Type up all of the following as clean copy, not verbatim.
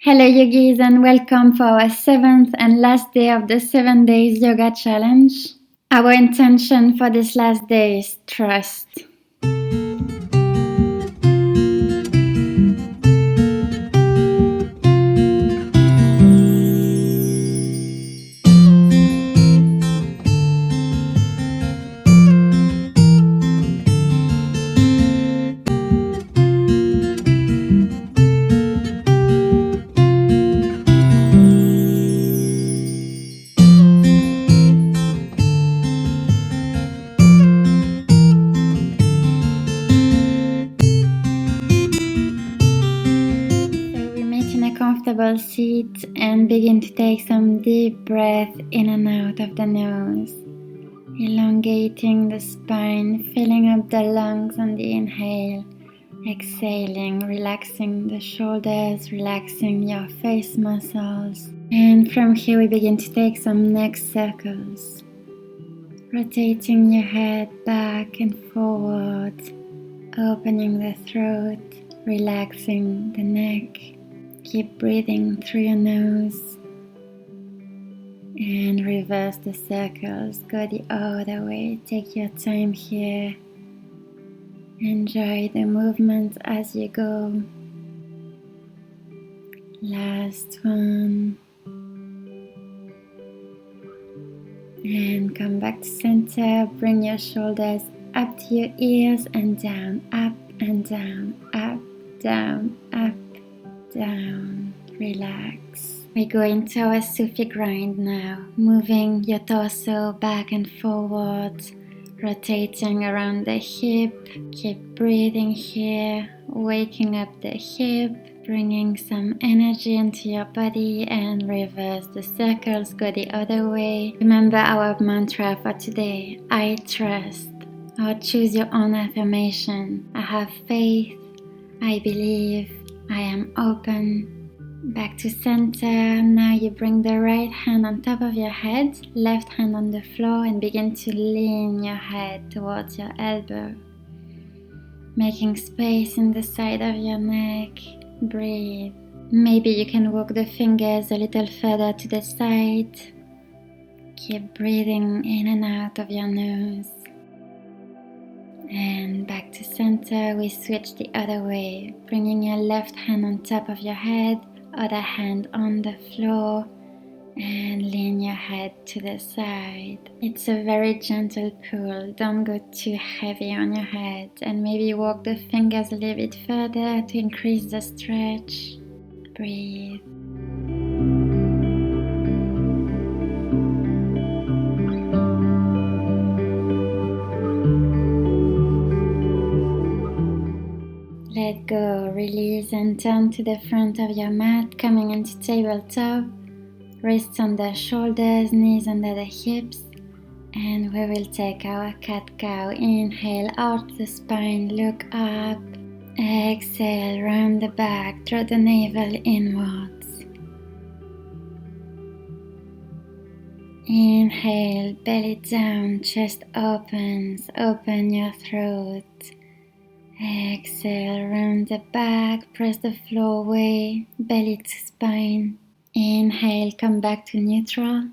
Hello yogis and welcome for our 7th and last day of the 7 days yoga challenge. Our intention for this last day is trust. Comfortable seat and begin to take some deep breath in and out of the nose, elongating the spine, filling up the lungs on the inhale, exhaling, relaxing the shoulders, relaxing your face muscles. And from here we begin to take some neck circles, rotating your head back and forward, opening the throat, relaxing the neck. Keep breathing through your nose and reverse the circles. Go the other way. Take your time here. Enjoy the movement as you go. Last one. And come back to center. Bring your shoulders up to your ears and down, up and down, up, down, up. Down, relax. We go into our Sufi grind now, moving your torso back and forward, rotating around the hip. Keep breathing here, waking up the hip, bringing some energy into your body and reverse the circles, go the other way. Remember our mantra for today, I trust, or choose your own affirmation. I have faith, I believe, I am open. Back to center. Now you bring the right hand on top of your head, left hand on the floor, and begin to lean your head towards your elbow. Making space in the side of your neck. Breathe. Maybe you can walk the fingers a little further to the side. Keep breathing in and out of your nose. And back to center, we switch the other way, bringing your left hand on top of your head, other hand on the floor, and lean your head to the side. It's a very gentle pull, don't go too heavy on your head, and maybe walk the fingers a little bit further to increase the stretch. Breathe. Let go, release and turn to the front of your mat, coming into tabletop, wrists under shoulders, knees under the hips, and we will take our cat-cow. Inhale, arch the spine, look up, exhale, round the back, draw the navel inwards. Inhale, belly down, chest opens, open your throat. Exhale, round the back, press the floor away, belly to spine. Inhale, come back to neutral.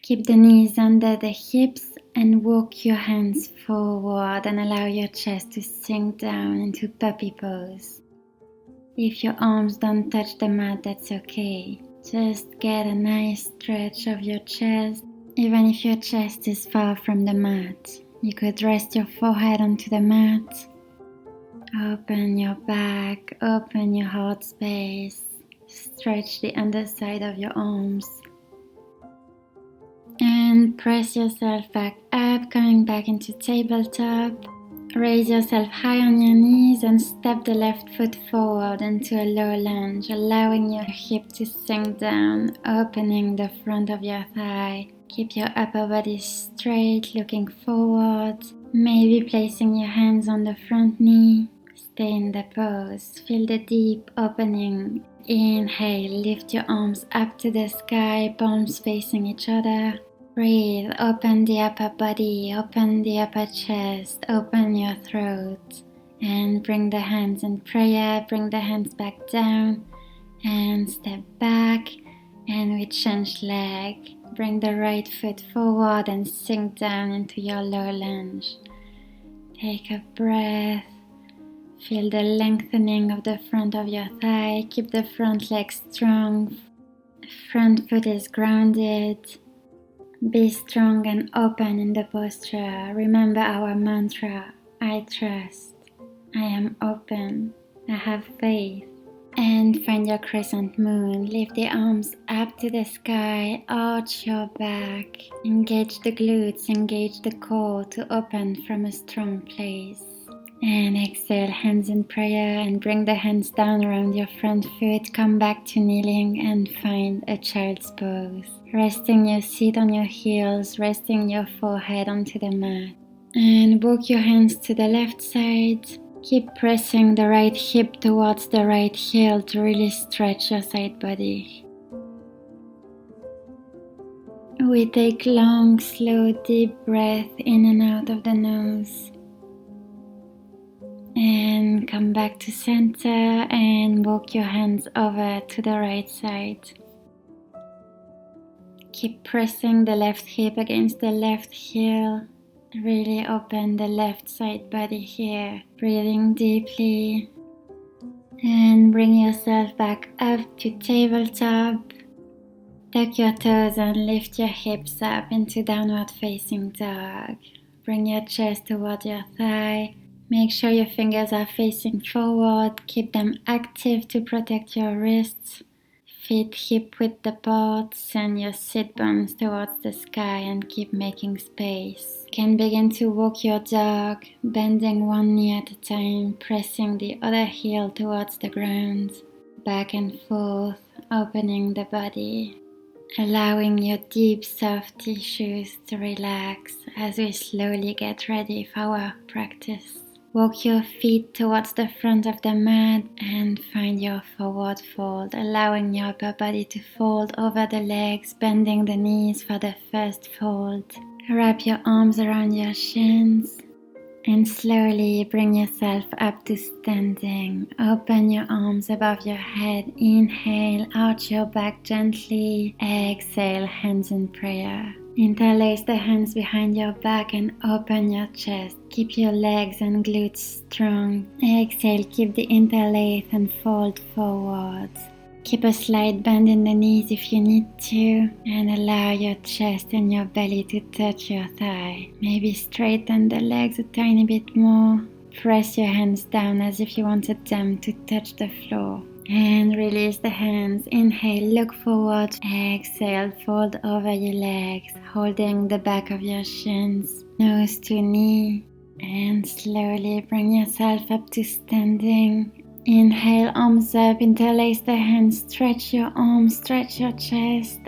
Keep the knees under the hips and walk your hands forward and allow your chest to sink down into puppy pose. If your arms don't touch the mat, that's okay. Just get a nice stretch of your chest. Even if your chest is far from the mat, you could rest your forehead onto the mat. Open your back, open your heart space, stretch the underside of your arms and press yourself back up, coming back into tabletop. Raise yourself high on your knees and step the left foot forward into a low lunge, allowing your hip to sink down, opening the front of your thigh. Keep your upper body straight, looking forward, maybe placing your hands on the front knee. Stay in the pose, feel the deep opening. Inhale, lift your arms up to the sky, palms facing each other. Breathe, open the upper body, open the upper chest, open your throat. And bring the hands in prayer, bring the hands back down. and step back, and we change leg. Bring the right foot forward and sink down into your low lunge. Take a breath. Feel the lengthening of the front of your thigh. Keep the front leg strong. Front foot is grounded. Be strong and open in the posture. Remember our mantra, I trust, I am open, I have faith. And find your crescent moon. Lift the arms up to the sky, arch your back. Engage the glutes, engage the core to open from a strong place. And exhale, hands in prayer, and bring the hands down around your front foot. Come back to kneeling and find a child's pose. Resting your seat on your heels, resting your forehead onto the mat. And walk your hands to the left side. Keep pressing the right hip towards the right heel to really stretch your side body. We take long, slow, deep breath in and out of the nose. And come back to center and walk your hands over to the right side. Keep pressing the left hip against the left heel. Really open the left side body here. Breathing deeply. And bring yourself back up to tabletop. Tuck your toes and lift your hips up into downward facing dog. Bring your chest toward your thigh. Make sure your fingers are facing forward. Keep them active to protect your wrists. Feet hip width apart. Send your sit bones towards the sky and keep making space. You can begin to walk your dog, bending one knee at a time, pressing the other heel towards the ground. Back and forth, opening the body. Allowing your deep soft tissues to relax as we slowly get ready for our practice. Walk your feet towards the front of the mat and find your forward fold, allowing your upper body to fold over the legs, bending the knees for the first fold. Wrap your arms around your shins and slowly bring yourself up to standing. Open your arms above your head. Inhale, arch your back gently. Exhale, hands in prayer. Interlace the hands behind your back and open your chest. Keep your legs and glutes strong. Exhale, keep the interlace and fold forward. Keep a slight bend in the knees if you need to, and allow your chest and your belly to touch your thigh. Maybe straighten the legs a tiny bit more. Press your hands down as if you wanted them to touch the floor. And release the hands. Inhale, look forward. Exhale, fold over your legs, holding the back of your shins, nose to knee. And slowly bring yourself up to standing. Inhale, arms up, interlace the hands, stretch your arms, stretch your chest.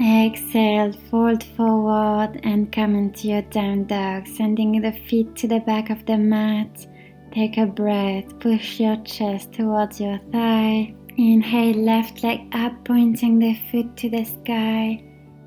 Exhale, fold forward and come into your down dog, sending the feet to the back of the mat. Take a breath, push your chest towards your thigh. Inhale, left leg up, pointing the foot to the sky.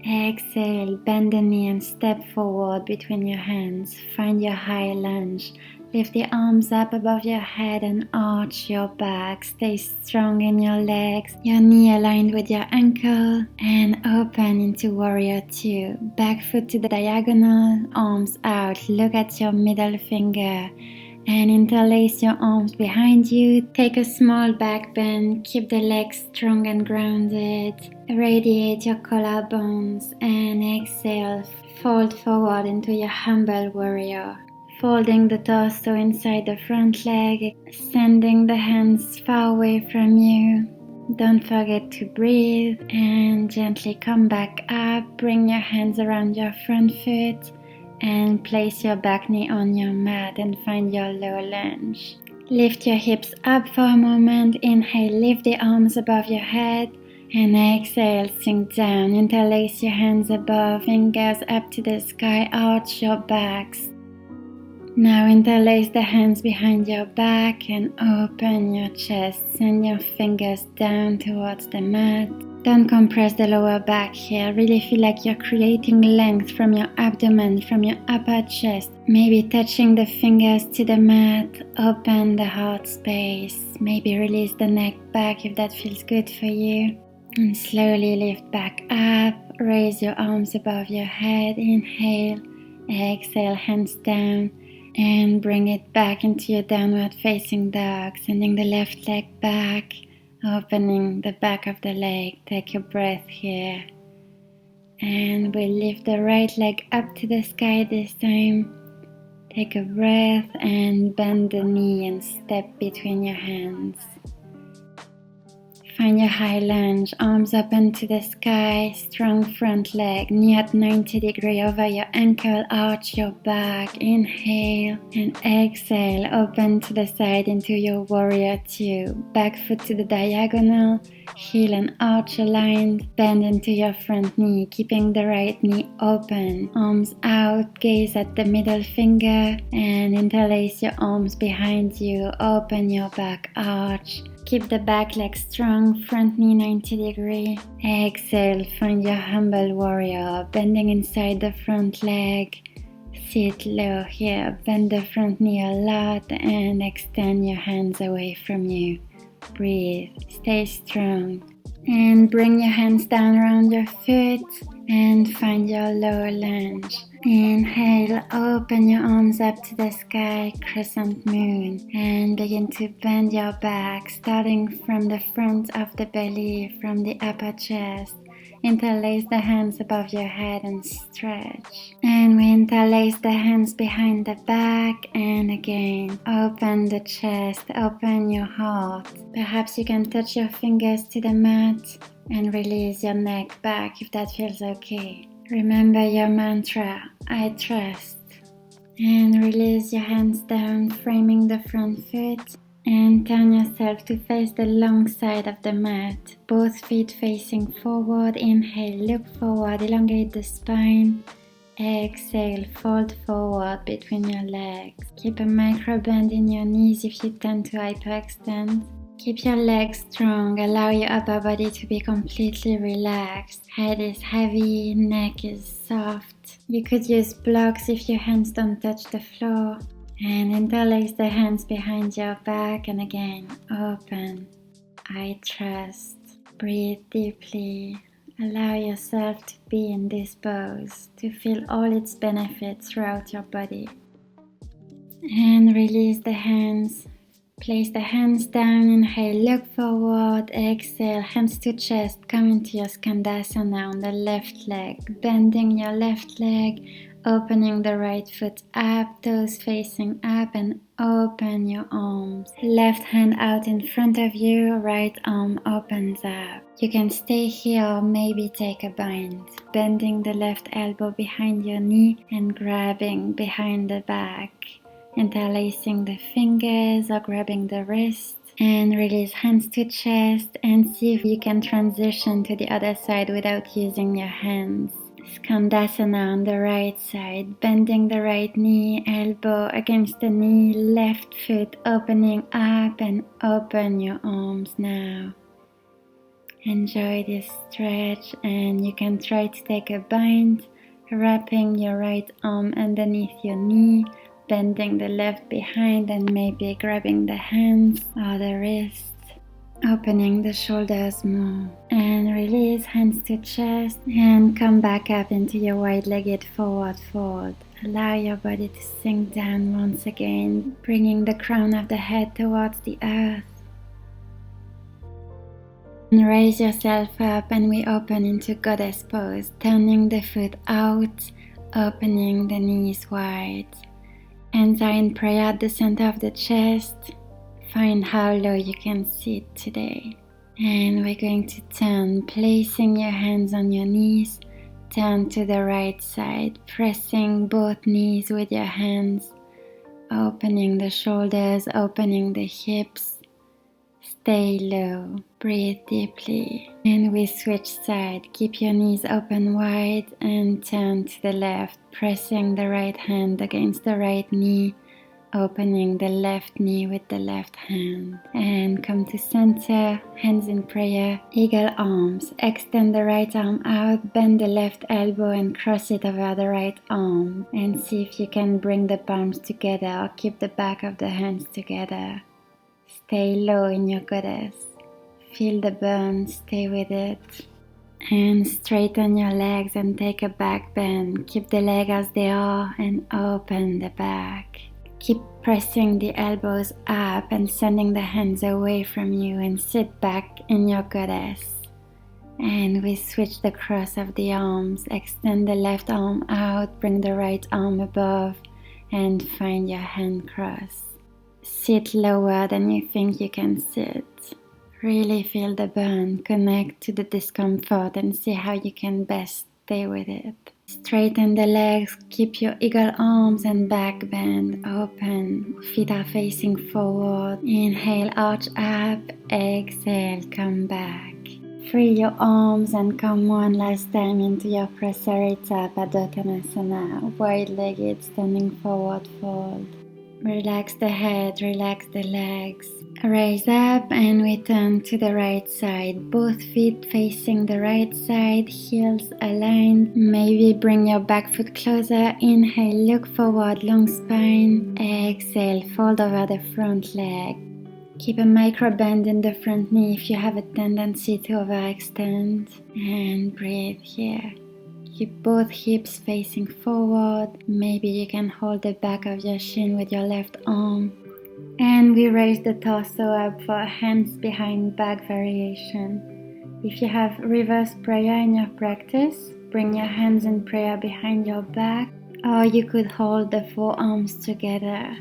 Exhale, bend the knee and step forward between your hands. Find your high lunge. Lift the arms up above your head and arch your back. Stay strong in your legs, your knee aligned with your ankle, and open into warrior two. Back foot to the diagonal, arms out. Look at your middle finger and interlace your arms behind you. Take a small back bend. Keep the legs strong and grounded. Radiate your collarbones and exhale. Fold forward into your humble warrior. Folding the torso inside the front leg, sending the hands far away from you. Don't forget to breathe and gently come back up. Bring your hands around your front foot and place your back knee on your mat and find your low lunge. Lift your hips up for a moment. Inhale, lift the arms above your head. And exhale, sink down. Interlace your hands above, fingers up to the sky, arch your backs. Now interlace the hands behind your back and open your chest. Send your fingers down towards the mat. Don't compress the lower back here. Really feel like you're creating length from your abdomen, from your upper chest. Maybe touching the fingers to the mat. Open the heart space. Maybe release the neck back if that feels good for you. And slowly lift back up. Raise your arms above your head. Inhale. Exhale, hands down. And bring it back into your downward facing dog. Sending the left leg back. Opening the back of the leg, take a breath here. And we'll lift the right leg up to the sky this time. Take a breath and bend the knee and step between your hands. Find your high lunge, arms open to the sky, strong front leg, knee at 90 degrees over your ankle, arch your back, inhale and exhale, open to the side into your warrior two, back foot to the diagonal, heel and arch aligned, bend into your front knee, keeping the right knee open, arms out, gaze at the middle finger and interlace your arms behind you, open your back arch. Keep the back leg strong, front knee 90 degrees. Exhale, find your humble warrior, bending inside the front leg. Sit low here, bend the front knee a lot and extend your hands away from you. Breathe, stay strong. And bring your hands down around your foot and find your lower lunge. Inhale, open your arms up to the sky, crescent moon, and begin to bend your back, starting from the front of the belly, from the upper chest. Interlace the hands above your head and stretch. And we interlace the hands behind the back and again, open the chest, open your heart. Perhaps you can touch your fingers to the mat and release your neck back if that feels okay. Remember your mantra, I trust. And release your hands down, framing the front foot. And turn yourself to face the long side of the mat. Both feet facing forward. Inhale, look forward, elongate the spine. Exhale, fold forward between your legs. Keep a micro bend in your knees if you tend to hyperextend. Keep your legs strong, allow your upper body to be completely relaxed. Head is heavy, neck is soft. You could use blocks if your hands don't touch the floor. And interlace the hands behind your back and again, open. I trust. Breathe deeply. Allow yourself to be in this pose, to feel all its benefits throughout your body. And release the hands. Place the hands down, inhale, look forward, exhale, hands to chest, come into your Skandasana on the left leg, bending your left leg, opening the right foot up, toes facing up and open your arms. Left hand out in front of you, right arm opens up. You can stay here or maybe take a bind, bending the left elbow behind your knee and grabbing behind the back. Interlacing the fingers or grabbing the wrist and release hands to chest and see if you can transition to the other side without using your hands. Skandasana on the right side, bending the right knee, elbow against the knee, left foot opening up and open your arms now. Enjoy this stretch and you can try to take a bind, wrapping your right arm underneath your knee, bending the left behind and maybe grabbing the hands or the wrists, opening the shoulders more and release hands to chest and come back up into your wide-legged forward fold. Allow your body to sink down once again, bringing the crown of the head towards the earth. And raise yourself up and we open into goddess pose, turning the foot out, opening the knees wide. Hands are in prayer at the center of the chest. Find how low you can sit today. And we're going to turn, placing your hands on your knees. Turn to the right side, pressing both knees with your hands. Opening the shoulders, opening the hips. Stay low, breathe deeply. And we switch side. Keep your knees open wide and turn to the left, pressing the right hand against the right knee. opening the left knee with the left hand. And come to center, hands in prayer, eagle arms. Extend the right arm out, bend the left elbow and cross it over the right arm. And see if you can bring the palms together or keep the back of the hands together. Stay low in your goddess. Feel the burn, stay with it. And straighten your legs and take a back bend. Keep the legs as they are and open the back. Keep pressing the elbows up and sending the hands away from you and sit back in your goddess. And we switch the cross of the arms. Extend the left arm out, bring the right arm above and find your hand cross. Sit lower than you think you can sit. Really feel the burn, connect to the discomfort and see how you can best stay with it. Straighten the legs, keep your eagle arms and back bend open. Feet are facing forward. Inhale, arch up. Exhale, come back. Free your arms and come one last time into your Prasarita Padottanasana. Wide-legged, standing forward fold. Relax the head, relax the legs. Raise up and we turn to the right side. Both feet facing the right side, heels aligned. Maybe bring your back foot closer. Inhale, look forward, long spine. Exhale, fold over the front leg. Keep a micro bend in the front knee if you have a tendency to overextend. And breathe here. Keep both hips facing forward. Maybe you can hold the back of your shin with your left arm. And we raise the torso up for a hands behind back variation. If you have reverse prayer in your practice, bring your hands in prayer behind your back, or you could hold the forearms together.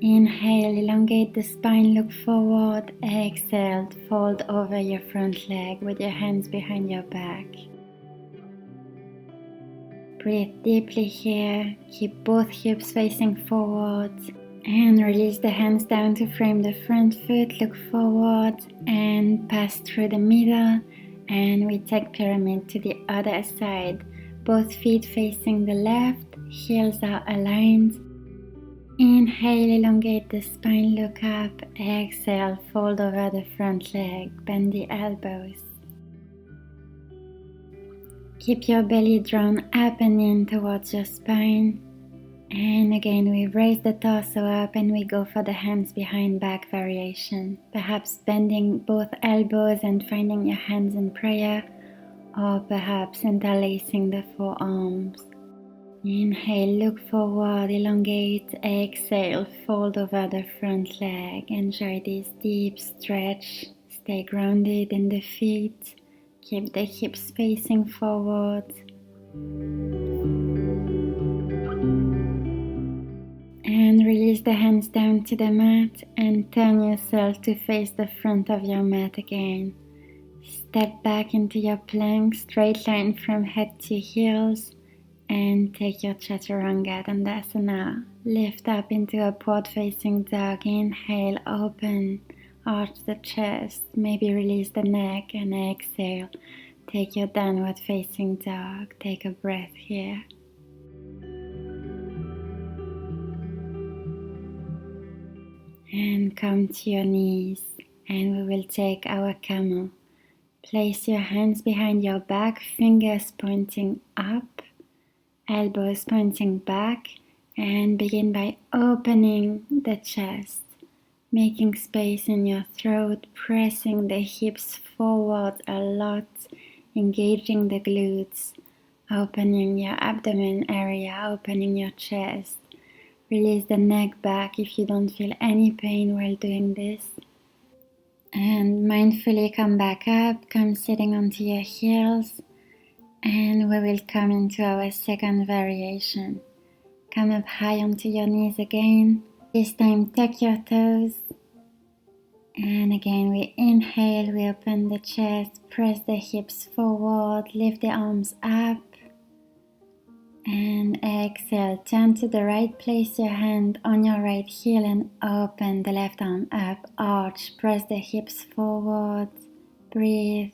Inhale, elongate the spine, look forward. Exhale, fold over your front leg with your hands behind your back. Breathe deeply here, keep both hips facing forward and release the hands down to frame the front foot, look forward and pass through the middle and we take pyramid to the other side. Both feet facing the left, heels are aligned. Inhale, elongate the spine, look up. Exhale, fold over the front leg, bend the elbows. Keep your belly drawn up and in towards your spine. And again, we raise the torso up and we go for the hands behind back variation. Perhaps bending both elbows and finding your hands in prayer, or perhaps interlacing the forearms. Inhale, look forward, elongate, exhale, fold over the front leg. Enjoy this deep stretch. Stay grounded in the feet. Keep the hips facing forward. And release the hands down to the mat and turn yourself to face the front of your mat again. Step back into your plank, straight line from head to heels and take your Chaturanga Dandasana. Lift up into upward facing dog. Inhale, open. Arch the chest, maybe release the neck and exhale. Take your downward facing dog. Take a breath here. And come to your knees and we will take our camel. Place your hands behind your back, fingers pointing up, elbows pointing back and begin by opening the chest. Making space in your throat, pressing the hips forward a lot, engaging the glutes, opening your abdomen area, opening your chest. Release the neck back if you don't feel any pain while doing this. And mindfully come back up, come sitting onto your heels, and we will come into our second variation. Come up high onto your knees again. This time tuck your toes. And again we inhale, we open the chest, press the hips forward, lift the arms up. And exhale, turn to the right, place your hand on your right heel and open the left arm up, arch, press the hips forward, breathe.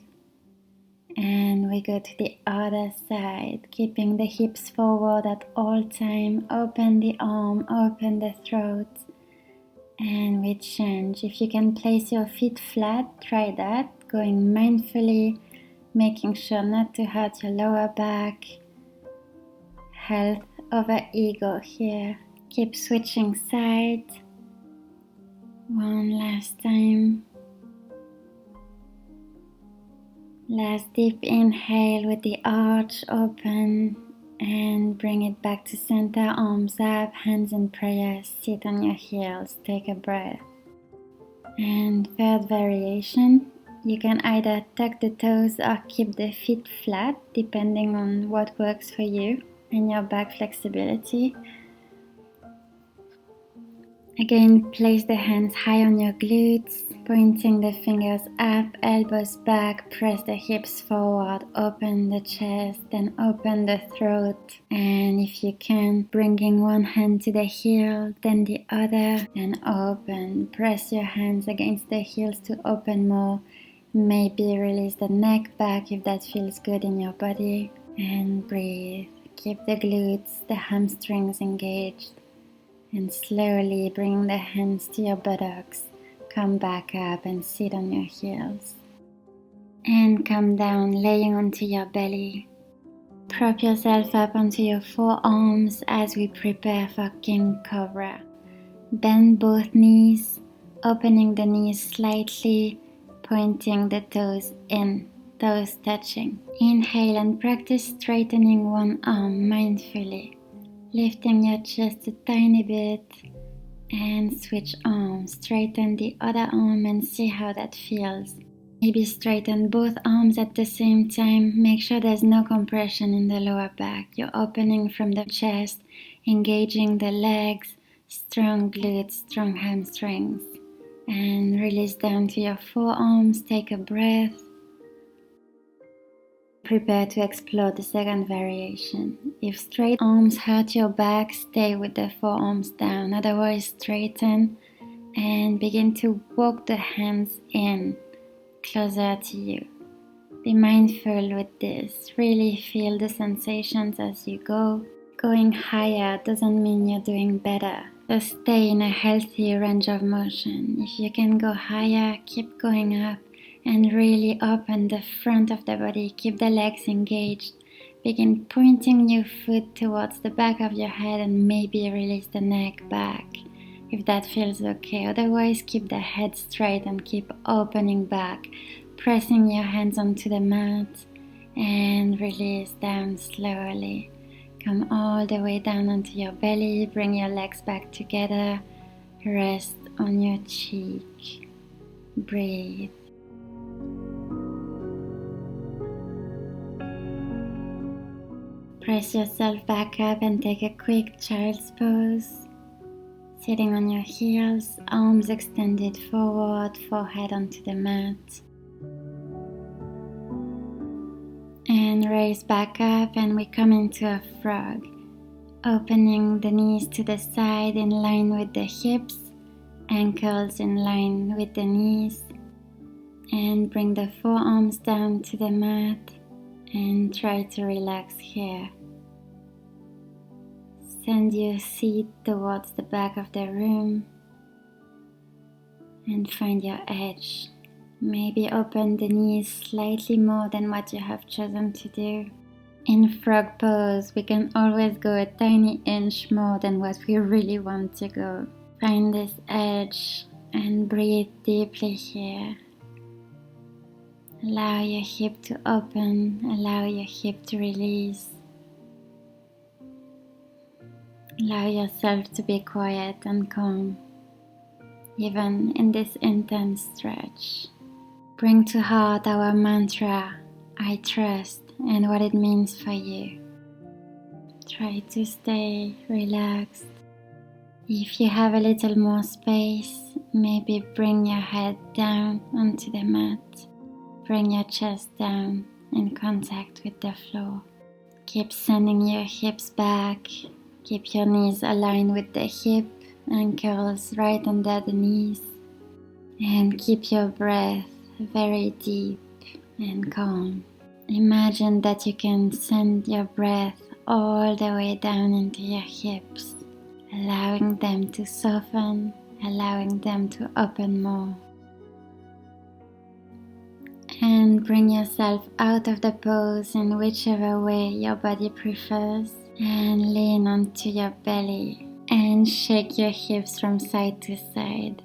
And we go to the other side, keeping the hips forward at all time. Open the arm, open the throat. And we change. If you can place your feet flat, try that, going mindfully, making sure not to hurt your lower back. Health over ego here. Keep switching sides. One last time. Last deep inhale with the arch open and bring it back to center, arms up, hands in prayer, sit on your heels, take a breath. And third variation, you can either tuck the toes or keep the feet flat depending on what works for you and your back flexibility. Again, place the hands high on your glutes, pointing the fingers up, elbows back, press the hips forward, open the chest, then open the throat. And if you can, bringing one hand to the heel, then the other, then open. Press your hands against the heels to open more. Maybe release the neck back if that feels good in your body. And breathe. Keep the glutes, the hamstrings engaged. And slowly bring the hands to your buttocks. Come back up and sit on your heels. And come down, laying onto your belly. Prop yourself up onto your forearms as we prepare for King Cobra. Bend both knees, opening the knees slightly, pointing the toes in, toes touching. Inhale and practice straightening one arm mindfully. Lifting your chest a tiny bit and switch arms. Straighten the other arm and see how that feels. Maybe straighten both arms at the same time. Make sure there's no compression in the lower back. You're opening from the chest, engaging the legs, strong glutes, strong hamstrings. And release down to your forearms. Take a breath. Prepare to explore the second variation. If straight arms hurt your back, stay with the forearms down. Otherwise, straighten and begin to walk the hands in, closer to you. Be mindful with this. Really feel the sensations as you go. Going higher doesn't mean you're doing better. So stay in a healthy range of motion. If you can go higher, keep going up. And really open the front of the body, keep the legs engaged. Begin pointing your foot towards the back of your head and maybe release the neck back if that feels okay. Otherwise, keep the head straight and keep opening back, pressing your hands onto the mat and release down slowly. Come all the way down onto your belly, bring your legs back together, rest on your cheek, breathe. Press yourself back up and take a quick child's pose. Sitting on your heels, arms extended forward, forehead onto the mat. And raise back up and we come into a frog. Opening the knees to the side in line with the hips, ankles in line with the knees. And bring the forearms down to the mat. And try to relax here. Send your seat towards the back of the room and find your edge. Maybe open the knees slightly more than what you have chosen to do. In frog pose, we can always go a tiny inch more than what we really want to go. Find this edge and breathe deeply here. Allow your hip to open, allow your hip to release. Allow yourself to be quiet and calm, even in this intense stretch. Bring to heart our mantra, I trust, and what it means for you. Try to stay relaxed. If you have a little more space, maybe bring your head down onto the mat. Bring your chest down in contact with the floor. Keep sending your hips back. Keep your knees aligned with the hip, ankles right under the knees. And keep your breath very deep and calm. Imagine that you can send your breath all the way down into your hips, allowing them to soften allowing them to open more. And bring yourself out of the pose in whichever way your body prefers, and lean onto your belly and shake your hips from side to side,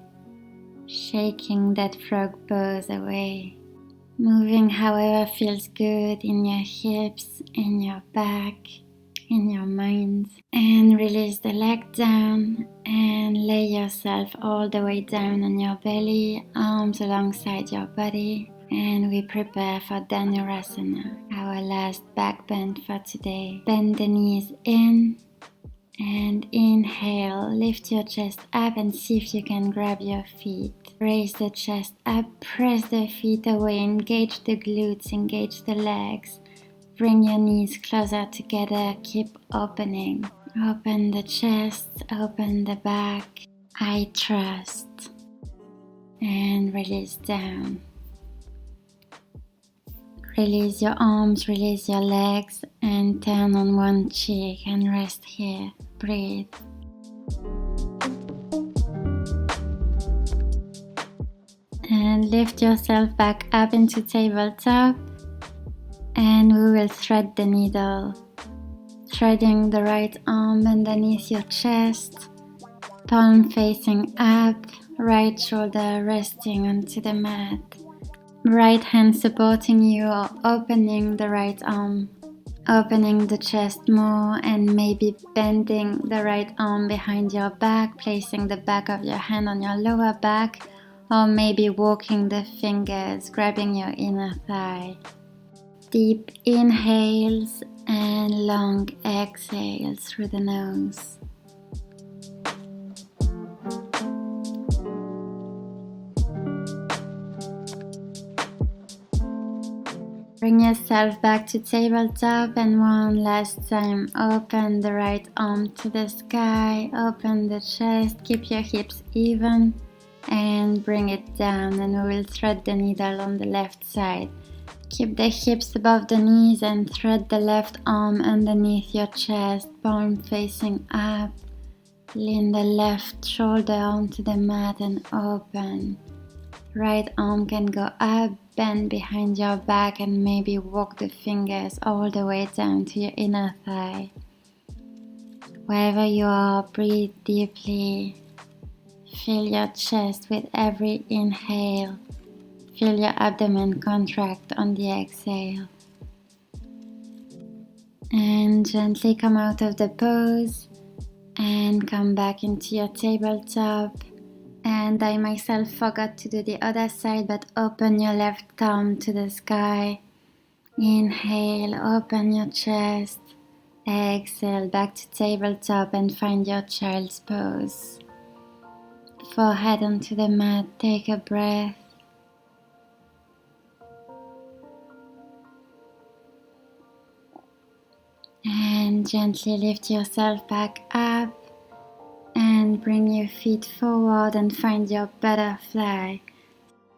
shaking that frog pose away. Moving however feels good in your hips, in your back, in your mind. And release the leg down and lay yourself all the way down on your belly, arms alongside your body. And we prepare for Danurasana, our last back bend for today. Bend the knees in. And inhale, lift your chest up and see if you can grab your feet. Raise the chest up, press the feet away, engage the glutes, engage the legs. Bring your knees closer together, keep opening. Open the chest, open the back. I trust. And release down. Release your arms, release your legs, and turn on one cheek and rest here. Breathe. And lift yourself back up into tabletop, and we will thread the needle. Threading the right arm underneath your chest, palm facing up, right shoulder resting onto the mat. Right hand supporting you or opening the right arm, opening the chest more and maybe bending the right arm behind your back, placing the back of your hand on your lower back, or maybe walking the fingers, grabbing your inner thigh. Deep inhales and long exhales through the nose. Bring yourself back to tabletop and one last time open the right arm to the sky, open the chest, keep your hips even and bring it down, and we will thread the needle on the left side. Keep the hips above the knees and thread the left arm underneath your chest, palm facing up. Lean the left shoulder onto the mat and open. Right arm can go up, bend behind your back and maybe walk the fingers all the way down to your inner thigh. Wherever you are, breathe deeply. Fill your chest with every inhale. Feel your abdomen contract on the exhale. And gently come out of the pose and come back into your tabletop. And I myself forgot to do the other side, but open your left arm to the sky. Inhale, open your chest. Exhale, back to tabletop and find your child's pose. Forehead onto the mat, take a breath. And gently lift yourself back up. And bring your feet forward and find your butterfly.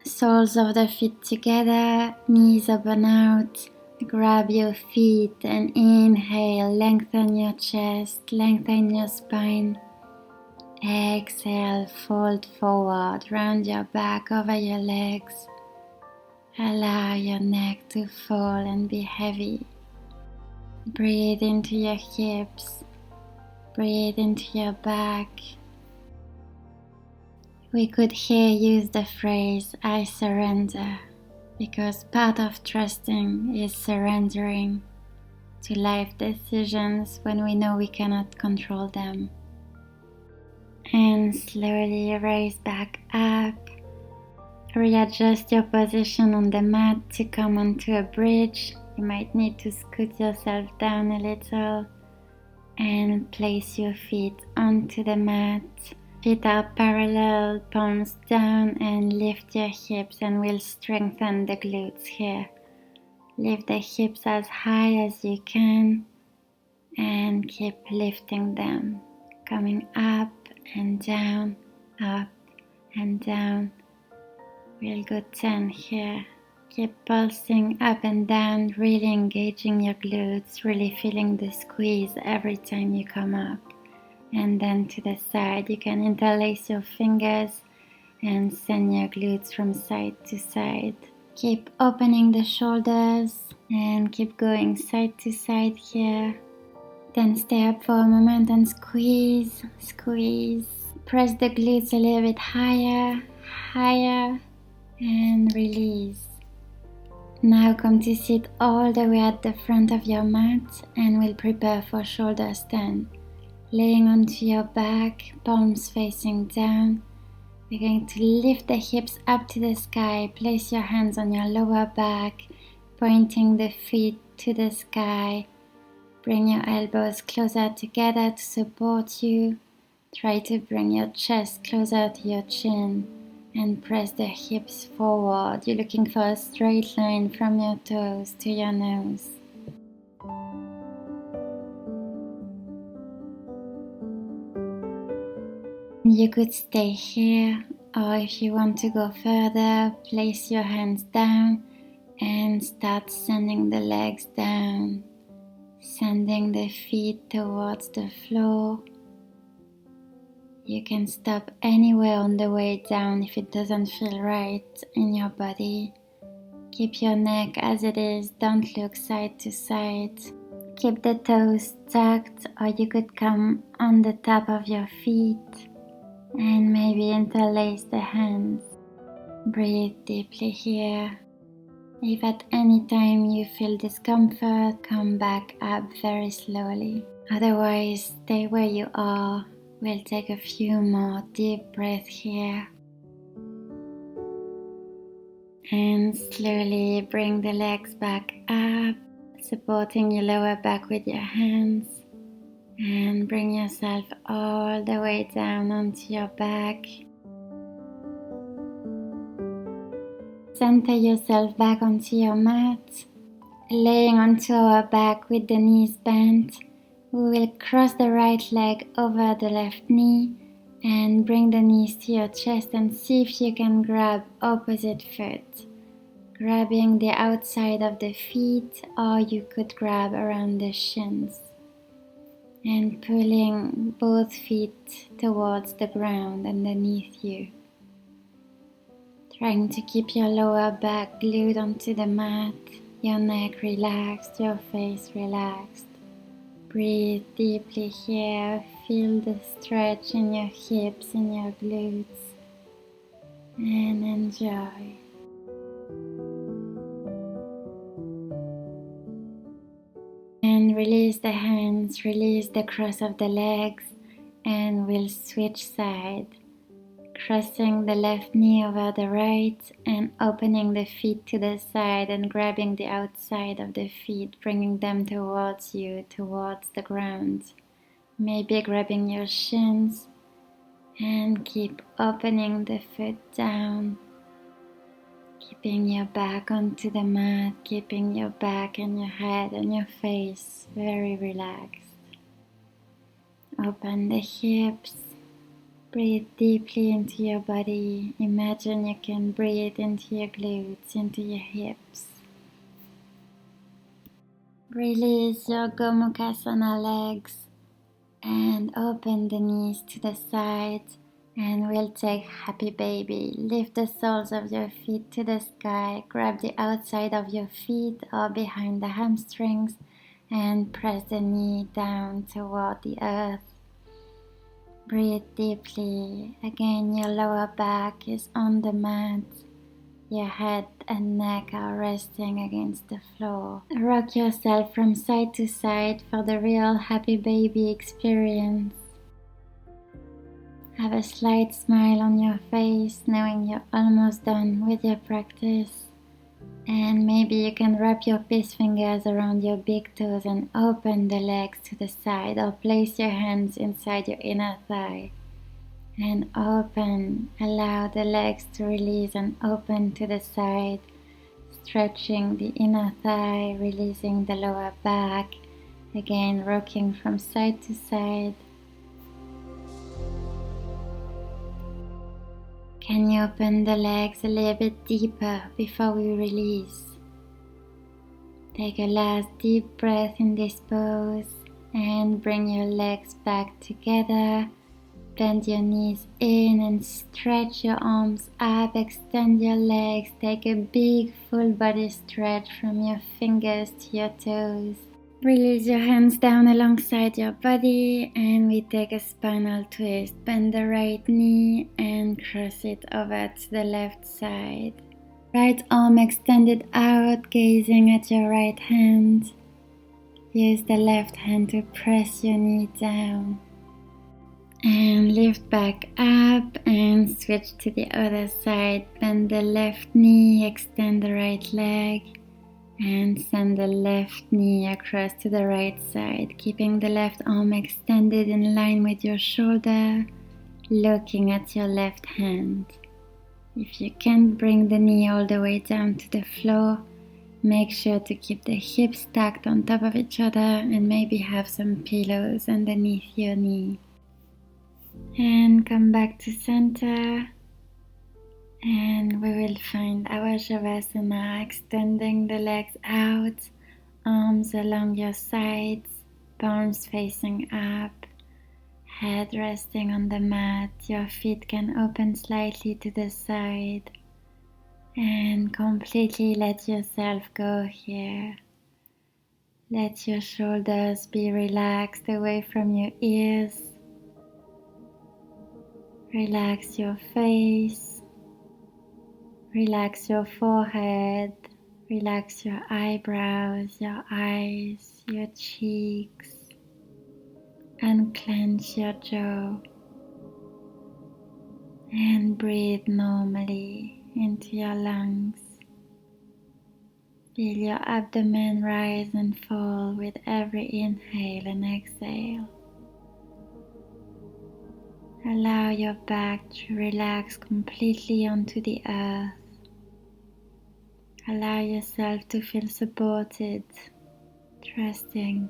Soles of the feet together, knees open out. Grab your feet and inhale, lengthen your chest, lengthen your spine. Exhale, fold forward, round your back over your legs. Allow your neck to fall and be heavy. Breathe into your hips. Breathe into your back. We could here use the phrase, I surrender, because part of trusting is surrendering to life decisions when we know we cannot control them. And slowly raise back up. Readjust your position on the mat to come onto a bridge. You might need to scoot yourself down a little. And place your feet onto the mat. Feet are parallel, palms down, and lift your hips, and we'll strengthen the glutes here. Lift the hips as high as you can and keep lifting them, coming up and down, up and down. We'll go 10 here. Keep pulsing up and down, really engaging your glutes, really feeling the squeeze every time you come up. and then to the side. You can interlace your fingers and send your glutes from side to side. Keep opening the shoulders and keep going side to side here. Then stay up for a moment and squeeze, squeeze. Press the glutes a little bit higher, higher, and release. Now come to sit all the way at the front of your mat and we'll prepare for shoulder stand. Laying onto your back, palms facing down. We're going to lift the hips up to the sky. Place your hands on your lower back, pointing the feet to the sky. Bring your elbows closer together to support you. Try to bring your chest closer to your chin and press the hips forward. You're looking for a straight line from your toes to your nose. You could stay here, or if you want to go further, place your hands down and start sending the legs down, sending the feet towards the floor. You can stop anywhere on the way down if it doesn't feel right in your body. Keep your neck as it is, don't look side to side. Keep the toes tucked, or you could come on the top of your feet and maybe interlace the hands. Breathe deeply here. If at any time you feel discomfort, come back up very slowly. Otherwise, stay where you are. We'll take a few more deep breaths here. And slowly bring the legs back up, supporting your lower back with your hands. And bring yourself all the way down onto your back. Center yourself back onto your mat. Laying onto our back with the knees bent, we will cross the right leg over the left knee and bring the knees to your chest and see if you can grab opposite foot. Grabbing the outside of the feet, or you could grab around the shins. And pulling both feet towards the ground underneath you. Trying to keep your lower back glued onto the mat, your neck relaxed, your face relaxed. Breathe deeply here, feel the stretch in your hips and your glutes, and enjoy. And release the hands, release the cross of the legs, and we'll switch side. Crossing the left knee over the right and opening the feet to the side and grabbing the outside of the feet, bringing them towards you, towards the ground. Maybe grabbing your shins and keep opening the foot down. Keeping your back onto the mat, keeping your back and your head and your face very relaxed. Open the hips. Breathe deeply into your body. Imagine you can breathe into your glutes, into your hips. Release your Gomukhasana legs and open the knees to the side. And we'll take Happy Baby. Lift the soles of your feet to the sky. Grab the outside of your feet or behind the hamstrings and press the knee down toward the earth. Breathe deeply. Again, your lower back is on the mat. Your head and neck are resting against the floor. Rock yourself from side to side for the real Happy Baby experience. Have a slight smile on your face, knowing you're almost done with your practice. And maybe you can wrap your peace fingers around your big toes and open the legs to the side, or place your hands inside your inner thigh. And open, allow the legs to release and open to the side, stretching the inner thigh, releasing the lower back. Again, rocking from side to side. Can you open the legs a little bit deeper before we release? Take a last deep breath in this pose And bring your legs back together. Bend your knees in and stretch your arms up. Extend your legs. Take a big full body stretch from your fingers to your toes. Release your hands down alongside your body and we take a spinal twist. Bend the right knee and cross it over to the left side. Right arm extended out, gazing at your right hand. Use the left hand to press your knee down. And lift back up and switch to the other side. Bend the left knee, extend the right leg. And send the left knee across to the right side, keeping the left arm extended in line with your shoulder, looking at your left hand. If you can't bring the knee all the way down to the floor, make sure to keep the hips stacked on top of each other and maybe have some pillows underneath your knee. And come back to center. And we will find our Shavasana, extending the legs out, arms along your sides, palms facing up, head resting on the mat. Your feet can open slightly to the side and completely let yourself go here. Let your shoulders be relaxed away from your ears. Relax your face. Relax your forehead, relax your eyebrows, your eyes, your cheeks, unclench your jaw, and breathe normally into your lungs. Feel your abdomen rise and fall with every inhale and exhale. Allow your back to relax completely onto the earth. Allow yourself to feel supported, trusting.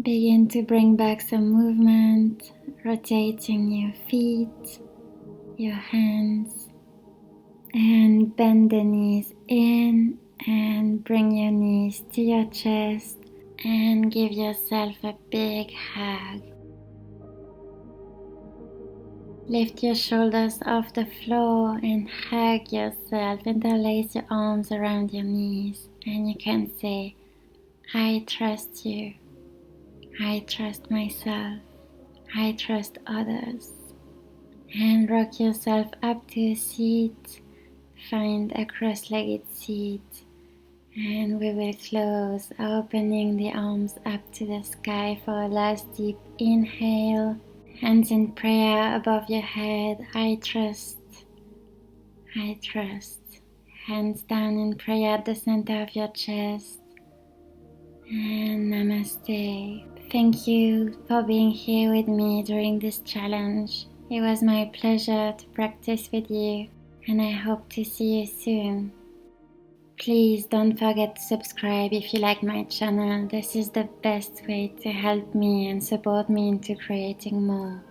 Begin to bring back some movement, rotating your feet, your hands, and bend the knees in and bring your knees to your chest. And give yourself a big hug. Lift your shoulders off the floor and hug yourself. Interlace your arms around your knees and you can say, I trust you. I trust myself. I trust others. And rock yourself up to a seat. Find a cross-legged seat. And we will close, opening the arms up to the sky for a last deep inhale. Hands in prayer above your head. I trust. I trust. Hands down in prayer at the center of your chest. And namaste. Thank you for being here with me during this challenge. It was my pleasure to practice with you, and I hope to see you soon. Please don't forget to subscribe if you like my channel. This is the best way to help me and support me into creating more.